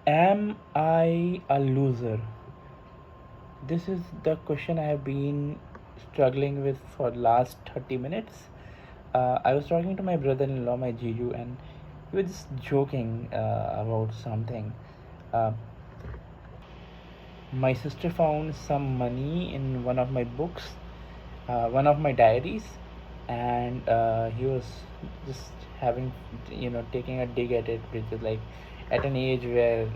Am I a loser? This is the question I have been struggling with for the last 30 minutes. I was talking to my brother-in-law, my Jiju, and we were just joking about something. Uh, my sister found some money in one of my books, one of my diaries, and he was just having, taking a dig at it, which is like at an age where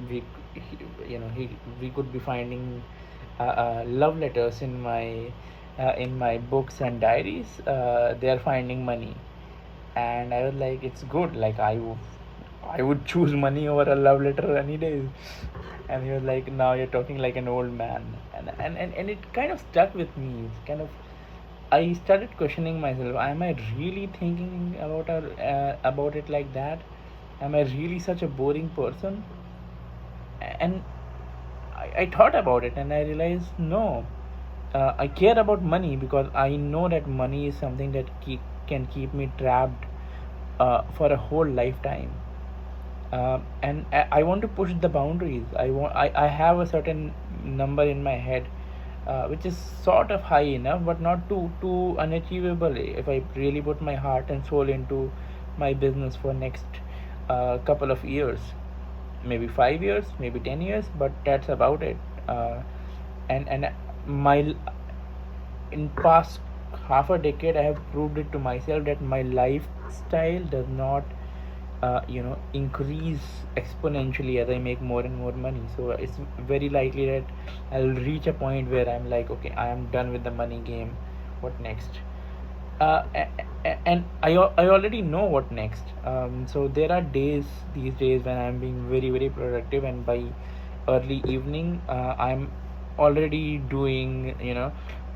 we, we could be finding love letters in my books and diaries. They are finding money, and I was like, it's good. Like I would choose money over a love letter any day. And he was like, now you're talking like an old man. And it kind of stuck with me. It's kind of, I started questioning myself. Am I really thinking about it like that? Am I really such a boring person? And I thought about it and I realized no. I care about money because I know that money is something that can keep me trapped for a whole lifetime. And I want to push the boundaries. I have a certain number in my head, which is sort of high enough, but not too unachievable. If I really put my heart and soul into my business for next couple of years, maybe 5 years, maybe 10 years, but that's about it. And my in past half a decade, I have proved it to myself that my lifestyle does not increase exponentially as I make more and more money. So it's very likely that I'll reach a point where I'm like, okay, I am done with the money game. What next? And I already know what next. So there are days these days when I'm being very very productive, and by early evening I'm already doing,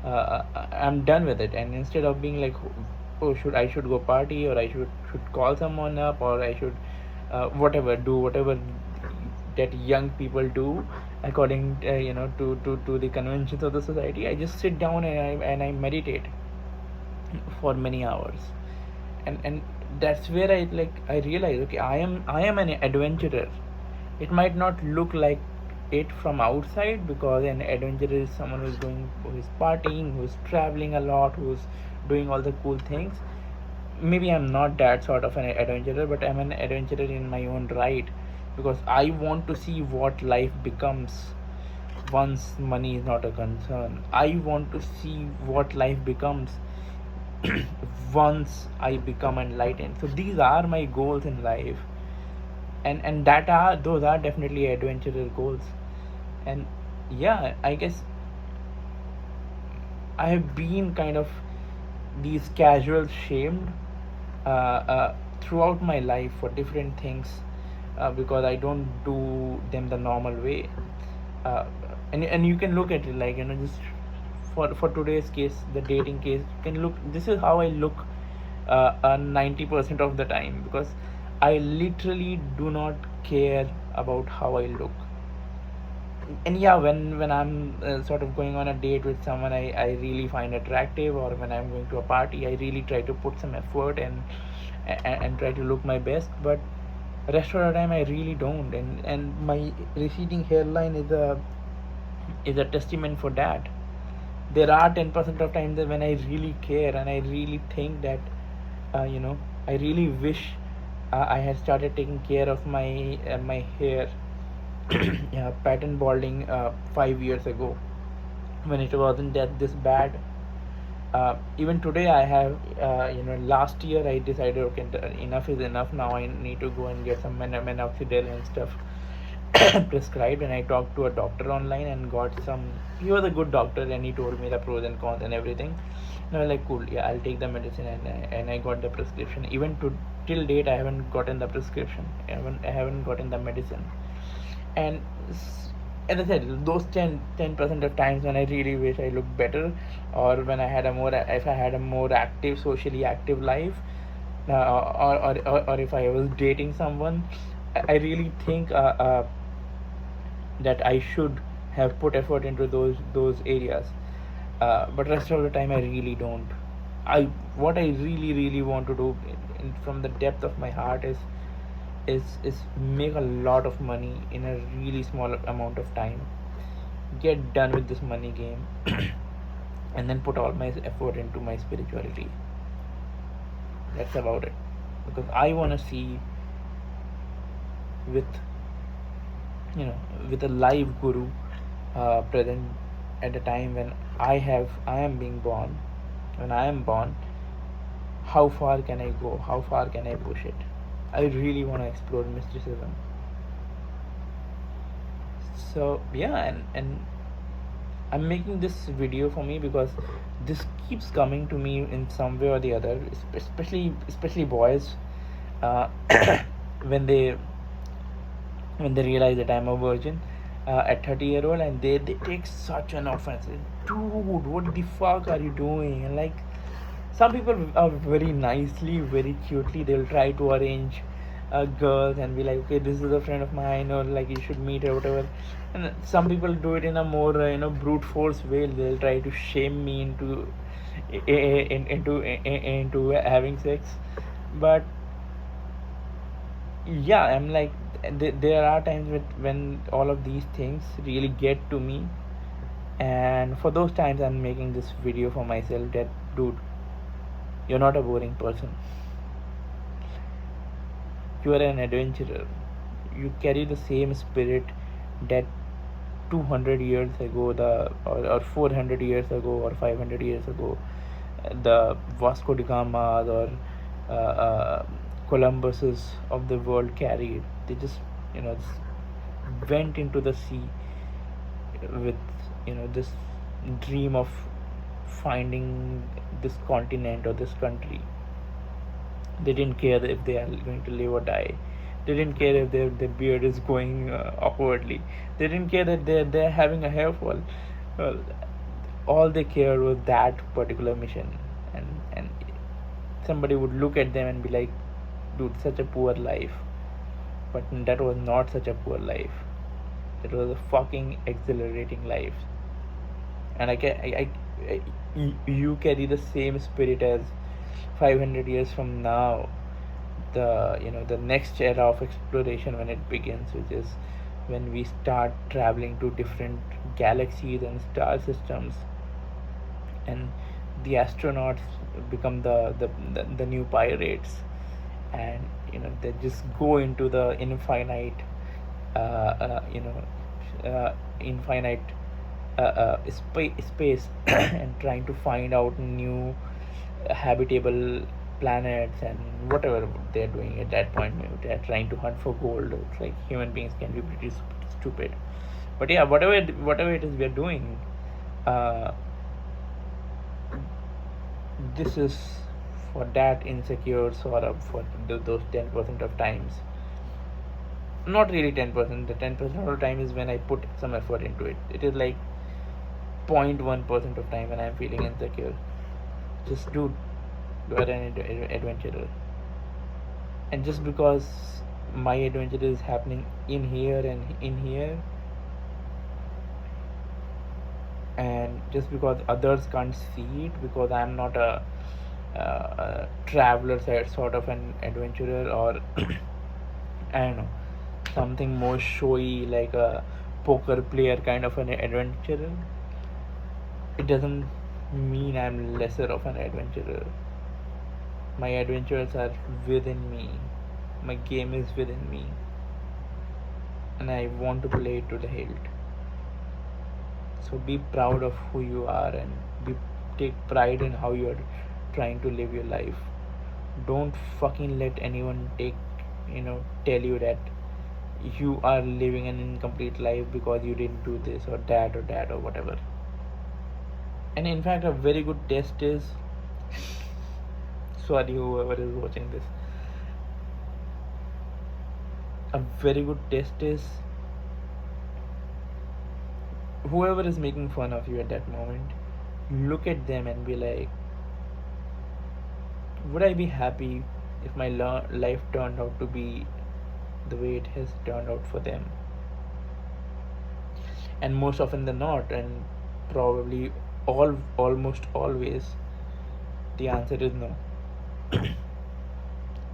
I'm done with it. And instead of being like, oh, should go party, or I should call someone up, or I should whatever that young people do according to the conventions of the society, I just sit down and I meditate for many hours. And that's where I realize, okay, I am an adventurer. It might not look like it from outside, because an adventurer is someone who's partying, who's traveling a lot, who's doing all the cool things. Maybe I'm not that sort of an adventurer, but I'm an adventurer in my own right, because I want to see what life becomes once money is not a concern. I want to see what life becomes once I become enlightened. So these are my goals in life, and that are those are definitely adventurous goals. And yeah, I guess I have been kind of these casual shamed throughout my life for different things, because I don't do them the normal way. Uh, and you can look at it like, just for today's case, the dating case, you can look. This is how I look 90% of the time, because I literally do not care about how I look. And yeah, when I'm sort of going on a date with someone I really find attractive, or when I'm going to a party, I really try to put some effort and try to look my best. But rest of the time I really don't. And my receding hairline is a testament for that. There are 10% of times that when I really care and I really think that I really wish I had started taking care of my hair, yeah, pattern balding 5 years ago, when it wasn't that this bad. Even today I have, last year I decided, okay, enough is enough. Now I need to go and get some minoxidil and stuff prescribed. And I talked to a doctor online and got some. He was a good doctor, and he told me the pros and cons and everything. And I was like, cool, yeah, I'll take the medicine. And I got the prescription. Even to till date I haven't gotten the prescription. I haven't gotten the medicine. And as I said, those 10% of times when I really wish I looked better, or when if I had a more active, socially active life, or if I was dating someone, I really think that I should have put effort into those areas. But rest of the time I really don't. What I really really want to do from the depth of my heart is make a lot of money in a really small amount of time, get done with this money game, and then put all my effort into my spirituality. That's about it. Because I want to see with with a live guru present at the time when I am being born. When I am born, how far can I go? How far can I push it? I really want to explore mysticism. So yeah, and I'm making this video for me because this keeps coming to me in some way or the other, especially boys, uh, when they realize that I'm a virgin at 30-year-old, and they take such an offense. Dude, what the fuck are you doing? And like, some people are very nicely, very cutely, they'll try to arrange girls and be like, okay, this is a friend of mine, or like you should meet her, whatever. And some people do it in a more brute force way. They'll try to shame me into having sex. But yeah, I'm like, there are times when all of these things really get to me, and for those times I'm making this video for myself that, dude, you're not a boring person. You are an adventurer. You carry the same spirit that 200 years ago, or 400 years ago, or 500 years ago, the Vasco da Gama or Columbuses of the world carried. They just went into the sea with this dream of finding this continent or this country. They didn't care if they are going to live or die. They didn't care if their beard is going awkwardly. They didn't care that they're having a hair fall. Well, all they cared was that particular mission, and somebody would look at them and be like, dude, such a poor life. But that was not such a poor life. It was a fucking exhilarating life. And you carry the same spirit as 500 years from now, the next era of exploration when it begins, which is when we start traveling to different galaxies and star systems, and the astronauts become the new pirates, and they just go into the infinite space and trying to find out new habitable planets and whatever they're doing at that point. Maybe they're trying to hunt for gold. It's like human beings can be pretty stupid. But yeah, whatever it is we're doing, uh, this is for that insecure sort of, for those 10% of times. Not really 10%. The 10% of the time is when I put some effort into it. It is like 0.1% of time when I'm feeling insecure. Just dude, you are an adventurer, and just because my adventure is happening in here and in here, and just because others can't see it, because I'm not a traveler sort of an adventurer, or I don't know, something more showy like a poker player kind of an adventurer, it doesn't mean I'm lesser of an adventurer. My adventures are within me. My game is within me. And I want to play it to the hilt. So be proud of who you are, and take pride in how you are trying to live your life. Don't fucking let anyone tell you that you are living an incomplete life because you didn't do this or that or whatever. And in fact, a very good test is, sorry whoever is watching this, a very good test is, whoever is making fun of you at that moment, look at them and be like, would I be happy if my life turned out to be the way it has turned out for them? And most often than not, and probably almost always, the answer is no.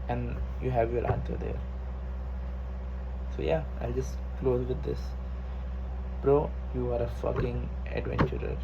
And you have your answer there. So yeah, I'll just close with this. Bro, you are a fucking adventurer.